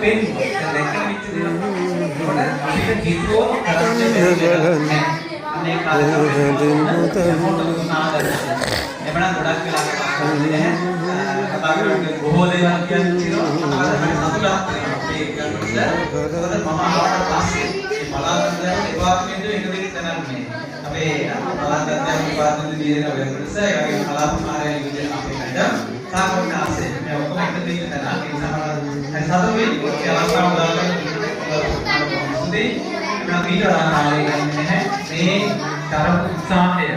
පෙන්න. දැන් විච්ච දේවල් අපිට හිතුවොත් කරන්නේ අනේ කාලේ එමනම් ගොඩක් වෙලා කතා කරන්නේ බොහෝ දේවල් කියනවා සතුටක් වෙනවා මම ආවට පස්සේ මේ බලාපොරොත්තු දෙපාර්තමේන්තුවේ එක දෙකක් තනන්නේ අපේ බලාපොරොත්තු දෙපාර්තමේන්තුවේ දින වෙනස ඒ වගේ බලාපොරොත්තු කාර්යාලය විදිහට අපේ කඩ සාකච්ඡා ආසේ මේ ඔක්කොම එක දෙකක් තනන ඒ සමහර සතුටු වෙන්නේ ඒ අවස්ථාව උදාහරණයක් සුදී මම ඊටාරාලේ නැහැ මේ තරම් උත්සාහය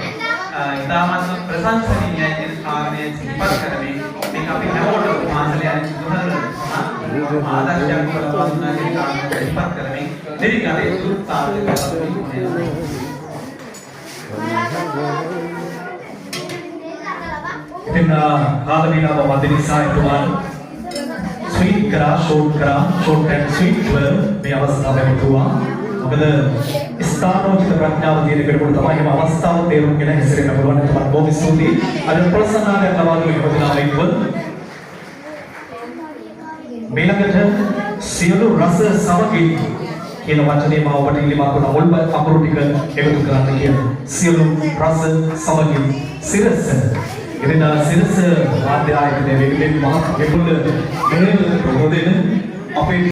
ඉතාමත් ප්‍රශංසනීයයි කියන කාරණය සිහිපත් කරමින් මේක අපි හැමෝටම මාසලේ යන දුරන ආදර්ශයක් කරලා වුණා කියන කාරණය සිහිපත් කරමින් දෙවිගලේ දුක්තාවලට ඉතින් කාල වේලාව මැද නිසා එතුමාන් ස්වීට් කරා ෂෝට් ඇන්ඩ් ස්වීට් වල මේ අවස්ථාව ලැබුවා. මොකද ස්ථානෝචිත ප්‍රඥාව තියෙන කෙනෙකුට තමයි මේ අවස්ථාව තේරුම් ගෙන හැසිරෙන්න පුළුවන්. එතුමාට බොහොම ස්තුතියි. අද ප්‍රසන්නාලයක් ලබා දුන්නේ කොහොමද එක්ව මේලකට සියලු රස සමගින් කියන වචනේ මම ඔබට ඉල්ලීමක් කරන මුල් අකුරු ටික එකතු කරන්න කියන සියලු රස සමගින් සිරස ඉතින් සිරස වාද්‍ය ආයතනයේ විවිධ මහත් විපුල මෙහෙම ප්‍රබෝධයෙන් අපේ